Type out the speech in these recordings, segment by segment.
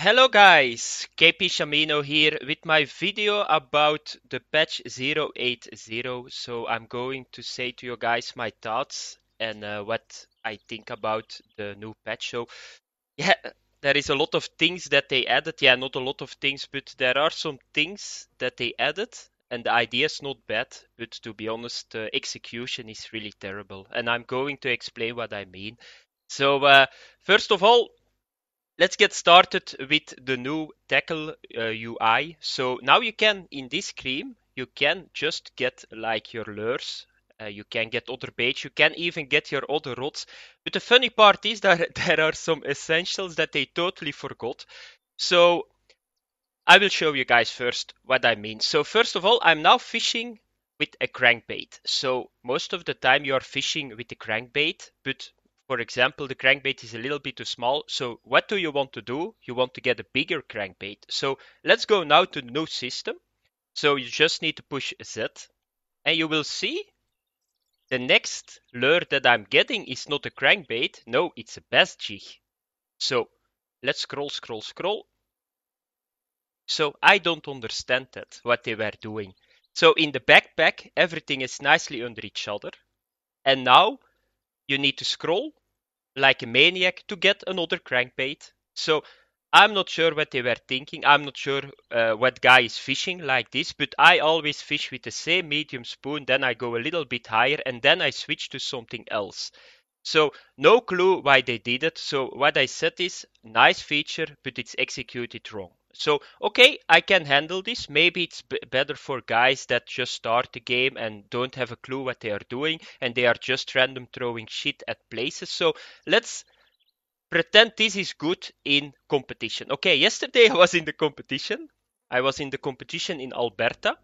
Hello guys, KpShamino here with my video about the patch 080. So I'm going to say to you guys my thoughts and what I think about the new patch. So yeah, there is a lot of things that they added. Yeah, not a lot of things, but there are some things that they added. And the idea is not bad, but to be honest, the execution is really terrible. And I'm going to explain what I mean. So first of all, let's get started with the new tackle UI. So now you can, in this screen, you can just get like your lures. You can get other baits. You can even get your other rods. But the funny part is that there are some essentials that they totally forgot. So I will show you guys first what I mean. So first of all, I'm now fishing with a crankbait. So most of the time you are fishing with a crankbait, but for example, the crankbait is a little bit too small. So what do you want to do? You want to get a bigger crankbait. So let's go now to the new system. So you just need to push Z and you will see the next lure that I'm getting is not a crankbait. No, it's a bass jig. So let's scroll. So I don't understand that, what they were doing. So in the backpack, everything is nicely under each other. And now you need to scroll like a maniac to get another crankbait. So I'm not sure what they were thinking. I'm not sure what guy is fishing like this, but I always fish with the same medium spoon. Then I go a little bit higher and then I switch to something else. So no clue why they did it. So what I said is nice feature, but it's executed wrong. So okay, I can handle this. Maybe it's better for guys that just start the game and don't have a clue what they are doing and they are just random throwing shit at places. So let's pretend this is good in competition. Okay, yesterday I was in the competition. I was in the competition in Alberta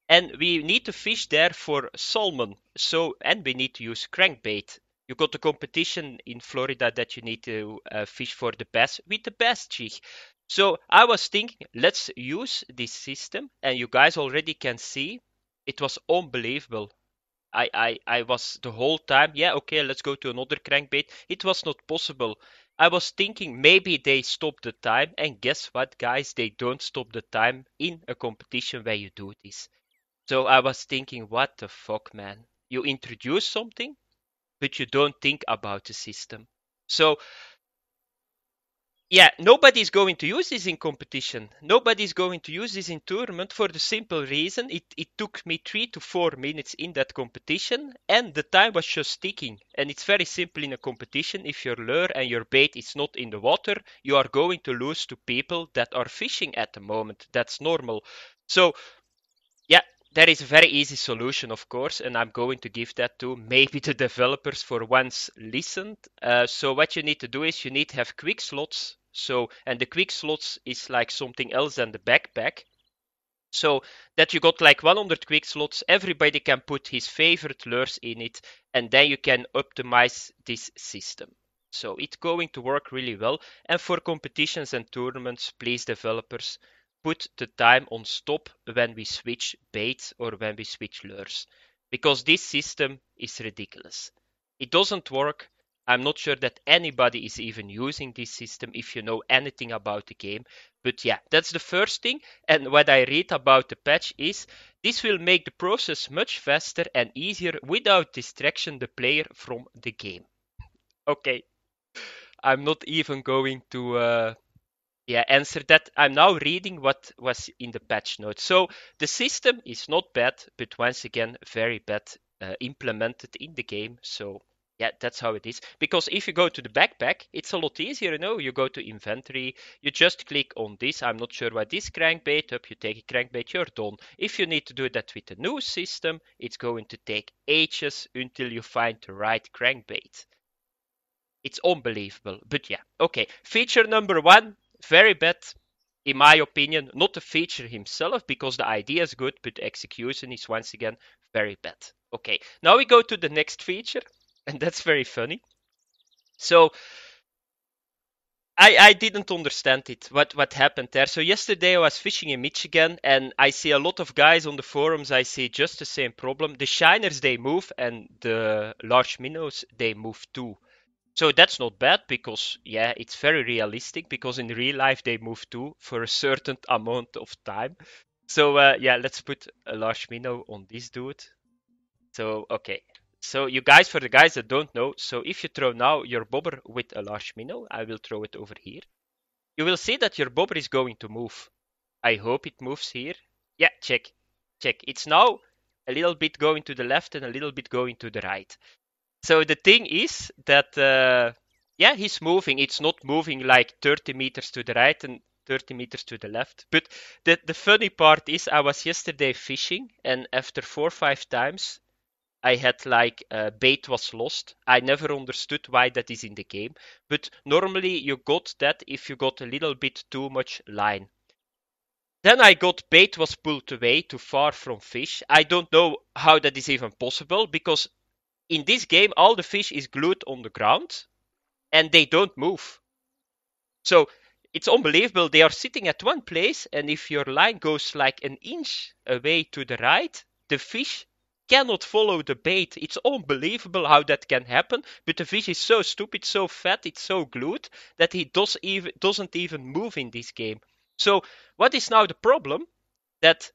and we need to fish there for salmon. So and we need to use crankbait. You got a competition in Florida that you need to fish for the bass with the bass jig. So I was thinking, let's use this system, and you guys already can see it was unbelievable. I was the whole time, yeah, okay, let's go to another crankbait. It was not possible. I was thinking maybe they stop the time, and guess what, guys? They don't stop the time in a competition where you do this. So I was thinking, what the fuck, man? You introduce something, but you don't think about the system. So yeah, nobody's going to use this in competition. Nobody's going to use this in tournament for the simple reason it took me 3 to 4 minutes in that competition and the time was just ticking. And it's very simple in a competition. If your lure and your bait is not in the water, you are going to lose to people that are fishing at the moment. That's normal. So yeah, there is a very easy solution, of course, and I'm going to give that to maybe the developers for once listened. So what you need to do is you need to have quick slots. So, and the quick slots is like something else than the backpack. So that you got like 100 quick slots, everybody can put his favorite lures in it, and then you can optimize this system. So it's going to work really well. And for competitions and tournaments, please developers, put the time on stop when we switch baits or when we switch lures. Because this system is ridiculous. It doesn't work. I'm not sure that anybody is even using this system if you know anything about the game. But yeah, that's the first thing. And what I read about the patch is this will make the process much faster and easier without distraction the player from the game. Okay, I'm not even going to answer that. I'm now reading what was in the patch notes. So the system is not bad, but once again, very bad implemented in the game. So yeah, that's how it is. Because if you go to the backpack, it's a lot easier. You know, you go to inventory, you just click on this. I'm not sure why this crankbait up. You take a crankbait, you're done. If you need to do that with the new system, it's going to take ages until you find the right crankbait. It's unbelievable. But yeah, okay. Feature number one, very bad, in my opinion. Not the feature himself, because the idea is good, but the execution is once again very bad. Okay, now we go to the next feature, and that's very funny. So I didn't understand it, what happened there. So yesterday I was fishing in Michigan and I see a lot of guys on the forums, I see just the same problem. The shiners, they move and the large minnows, they move too. So that's not bad because, yeah, it's very realistic because in real life they move too for a certain amount of time. So, yeah, let's put a large minnow on this dude. So, okay. So, you guys, for the guys that don't know, so if you throw now your bobber with a large minnow, I will throw it over here. You will see that your bobber is going to move. I hope it moves here. Yeah, check. Check. It's now a little bit going to the left and a little bit going to the right. So the thing is that, yeah, he's moving. It's not moving like 30 meters to the right and 30 meters to the left. But the funny part is, I was yesterday fishing, and after 4 or 5 times, I had like bait was lost. I never understood why that is in the game. But normally you got that if you got a little bit too much line. Then I got bait was pulled away too far from fish. I don't know how that is even possible because in this game all the fish is glued on the ground and they don't move. So it's unbelievable. They are sitting at one place, and if your line goes like an inch away to the right, the fish cannot follow the bait. It's unbelievable how that can happen. But the fish is so stupid, so fat, it's so glued that he doesn't even move in this game. So what is now the problem? That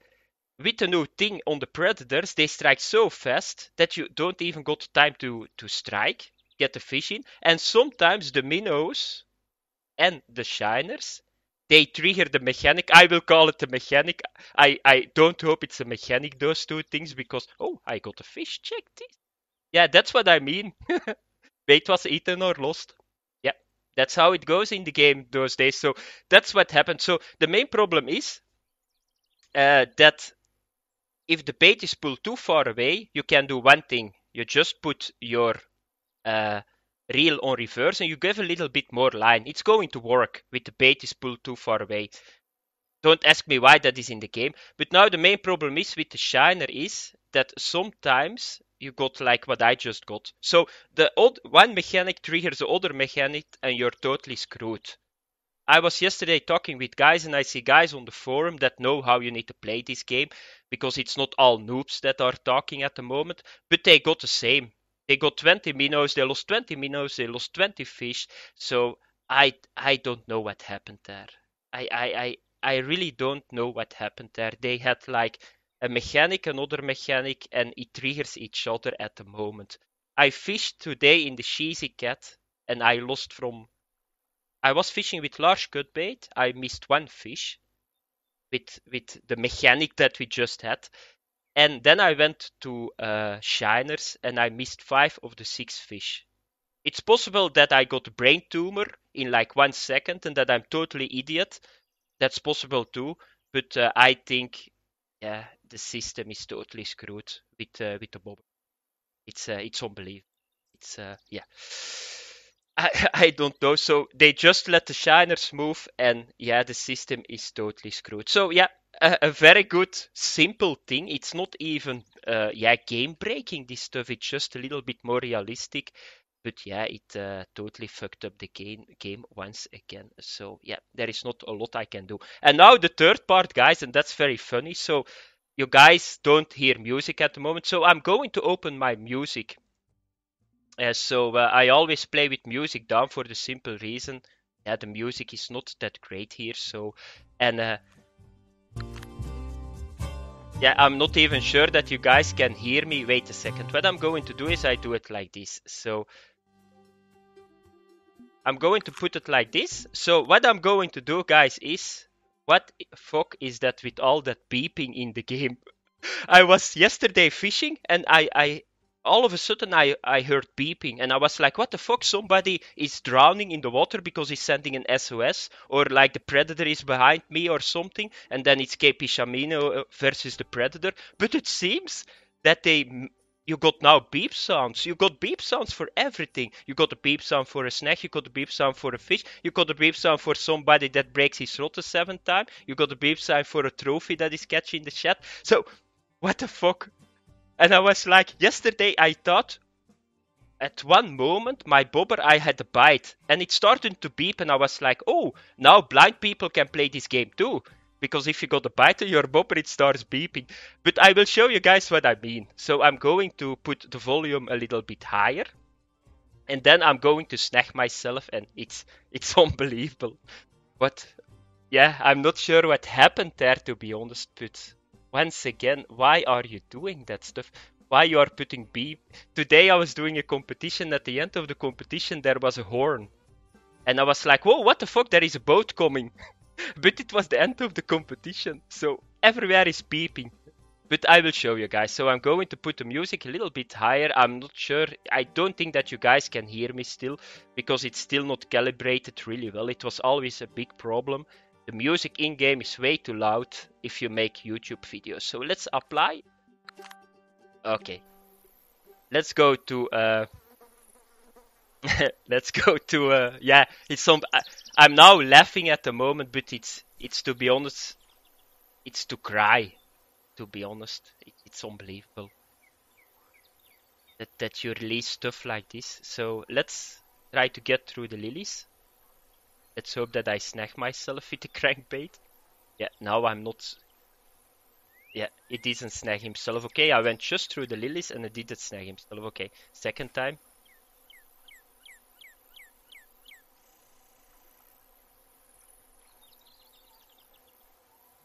with the new thing on the predators, they strike so fast that you don't even got time to strike, get the fish in, and sometimes the minnows and the shiners, they trigger the mechanic. I will call it the mechanic. I don't hope it's a mechanic, those two things, because, oh, I got a fish, check this. Yeah, that's what I mean. Bait was eaten or lost. Yeah, that's how it goes in the game those days. So that's what happened. So the main problem is that if the bait is pulled too far away, you can do one thing. You just put your uh, reel on reverse and you give a little bit more line. It's going to work with the bait is pulled too far away. Don't ask me why that is in the game. But now the main problem is with the shiner is that sometimes you got like what I just got. So the one mechanic triggers the other mechanic and you're totally screwed. I was yesterday talking with guys and I see guys on the forum that know how you need to play this game because it's not all noobs that are talking at the moment, but they got the same. They got 20 minnows, they lost 20 minnows, they lost 20 fish. So I don't know what happened there. I really don't know what happened there. They had like a mechanic, another mechanic, and it triggers each other at the moment. I fished today in the cheesy cat and I was fishing with large cut bait. I missed one fish with the mechanic that we just had. And then I went to shiners and I missed 5 of the 6 fish. It's possible that I got a brain tumor in like 1 second and that I'm totally idiot. That's possible too. But I think, yeah, the system is totally screwed with the bob. It's unbelievable. It's yeah. I don't know. So they just let the shiners move, and yeah, the system is totally screwed. So yeah, a very good, simple thing. It's not even yeah, game breaking. This stuff. It's just a little bit more realistic. But yeah, it totally fucked up the game once again. So yeah, there is not a lot I can do. And now the third part, guys, and that's very funny. So you guys don't hear music at the moment, so I'm going to open my music. So I always play with music down for the simple reason, yeah, the music is not that great here. So, and yeah, I'm not even sure that you guys can hear me. Wait a second. What I'm going to do is I do it like this. So I'm going to put it like this. So what I'm going to do, guys, is what fuck is that with all that beeping in the game? I was yesterday fishing and I all of a sudden I heard beeping and I was like, what the fuck? Somebody is drowning in the water because he's sending an SOS, or like the predator is behind me or something, and then it's KpShamino versus the predator. But it seems that you got now beep sounds. You got beep sounds for everything. You got a beep sound for a snack. You got a beep sound for a fish. You got a beep sound for somebody that breaks his rod the 7th time. You got a beep sound for a trophy that is catching the chat. So what the fuck? And I was like, yesterday I thought at one moment my bobber I had a bite and it started to beep and I was like, oh, now blind people can play this game too. Because if you got a bite on your bobber, it starts beeping. But I will show you guys what I mean. So I'm going to put the volume a little bit higher. and then I'm going to snag myself, and it's unbelievable. But yeah, I'm not sure what happened there, to be honest. But once again, why are you doing that stuff? Why you are putting beep? Today I was doing a competition. At the end of the competition, there was a horn, and I was like, "Whoa, what the fuck? There is a boat coming!" But it was the end of the competition, so everywhere is beeping. But I will show you guys. So I'm going to put the music a little bit higher. I'm not sure. I don't think that you guys can hear me still because it's still not calibrated really well. It was always a big problem. The music in game is way too loud if you make YouTube videos. So let's apply. Okay. Let's go to let's go to yeah, it's some I'm now laughing at the moment, but it's to be honest, it's to cry, to be honest. It's unbelievable that you release stuff like this. So let's try to get through the lilies. Let's hope that I snag myself with the crankbait. Yeah, now I'm not. Yeah, it didn't snag himself. Okay, I went just through the lilies and it didn't snag himself. Okay, second time.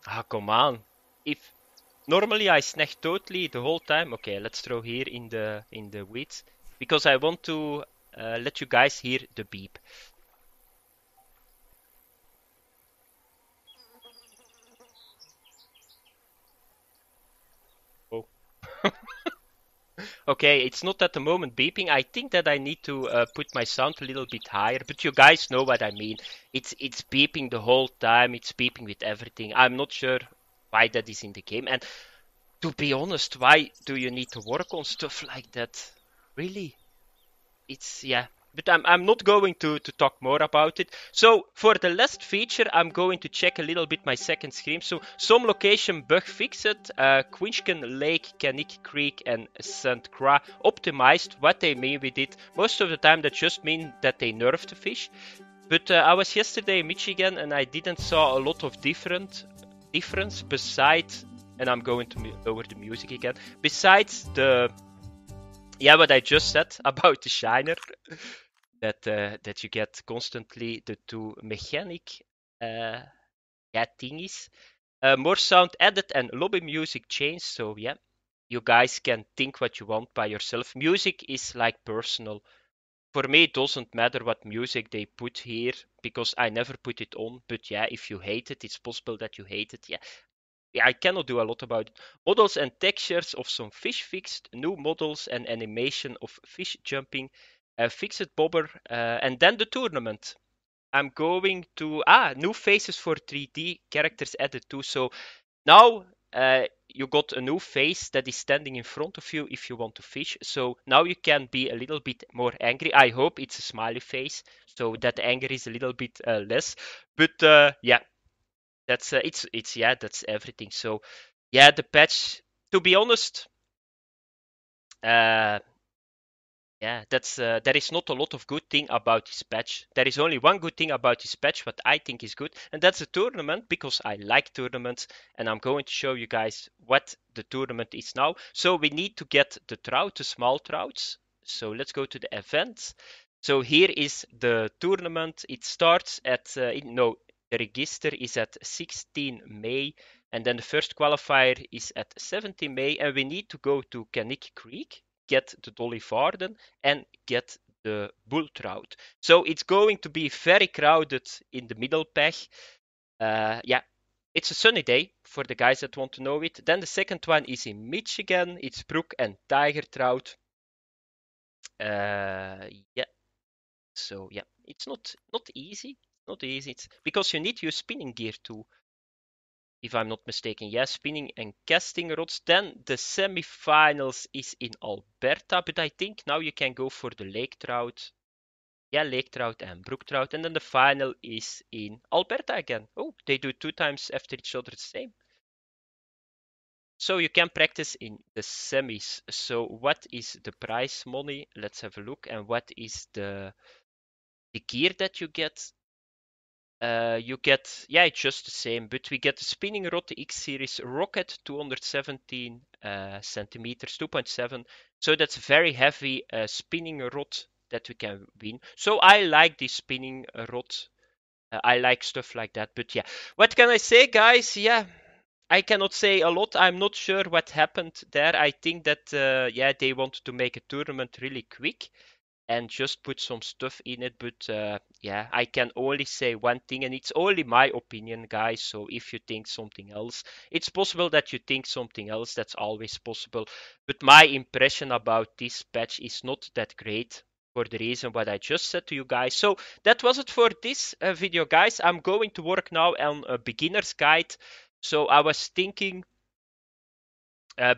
Ah, come on. If normally I snag totally the whole time. Okay, let's throw here in the weeds because I want to let you guys hear the beep. Oh. Okay, it's not at the moment beeping. I think that I need to put my sound a little bit higher, but you guys know what I mean. It's beeping the whole time. It's beeping with everything. I'm not sure why that is in the game. And to be honest, why do you need to work on stuff like that? Really? It's yeah. But I'm not going to talk more about it. So for the last feature, I'm going to check a little bit my second screen. So some location bug fixed. Quinchkin Lake, Canik Creek, and St. Croix optimized. What they mean with it, most of the time that just mean that they nerfed the fish. But I was yesterday in Michigan and I didn't saw a lot of difference besides, and I'm going to lower the music again. Besides the yeah, what I just said about the shiner, that you get constantly the two mechanic yeah thingies. More sound added and lobby music changed. So yeah, you guys can think what you want by yourself. Music is like personal. For me, it doesn't matter what music they put here because I never put it on. But yeah, if you hate it, it's possible that you hate it. Yeah, I cannot do a lot about it. Models and textures of some fish fixed, new models and animation of fish jumping, fixed bobber, and then the tournament. I'm going to new faces for 3D characters added too. So now you got a new face that is standing in front of you if you want to fish. So now you can be a little bit more angry. I hope it's a smiley face, so that anger is a little bit less. But yeah, that's it's yeah, that's everything. So yeah, the patch. To be honest, uh, yeah, that's there is not a lot of good thing about this patch. There is only one good thing about this patch, what I think is good, and that's the tournament because I like tournaments, and I'm going to show you guys what the tournament is now. So we need to get the trout, the small trouts. So let's go to the events. So here is the tournament. It starts at no, the register is at 16 May, and then the first qualifier is at 17 May, and we need to go to Canik Creek, get the Dolly Varden, and get the bull trout. So it's going to be very crowded in the middle pack. Yeah, it's a sunny day for the guys that want to know it. Then the second one is in Michigan. It's brook and tiger trout. Yeah. So yeah, it's not easy. Not easy. It's because you need your spinning gear too, if I'm not mistaken. Yes, spinning and casting rods. Then the semi-finals is in Alberta, but I think now you can go for the lake trout. Yeah, lake trout and brook trout. And then the final is in Alberta again. Oh, they do 2 times after each other the same. So you can practice in the semis. So what is the prize money? Let's have a look. And what is the gear that you get? You get, yeah, it's just the same, but we get the spinning rod, the X series Rocket, 217 centimeters, 2.7. So that's a very heavy spinning rod. that we can win. So I like this spinning rod. I like stuff like that. But yeah, what can I say, guys? Yeah, I cannot say a lot. I'm not sure what happened there. I think that yeah, they wanted to make a tournament really quick and just put some stuff in it. But yeah, I can only say one thing, and it's only my opinion, guys. So if you think something else, it's possible that you think something else. That's always possible. But my impression about this patch is not that great for the reason what I just said to you guys. So that was it for this video, guys. I'm going to work now on a beginner's guide. So I was thinking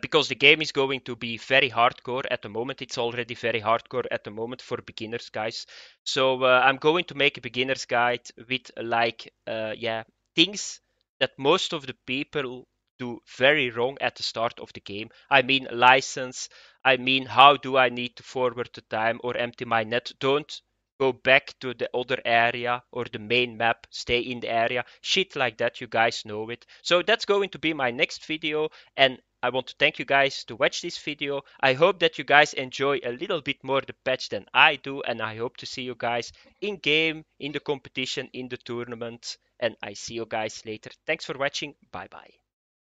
because the game is going to be very hardcore at the moment. It's already very hardcore at the moment for beginners, guys. So I'm going to make a beginner's guide with like yeah, things that most of the people do very wrong at the start of the game. I mean license. I mean how do I need to forward the time or empty my net? Don't go back to the other area or the main map. Stay in the area. Shit like that. You guys know it. So that's going to be my next video. And I want to thank you guys to watch this video. I hope that you guys enjoy a little bit more the patch than I do, and I hope to see you guys in game, in the competition, in the tournament, and I see you guys later. Thanks for watching. Bye bye.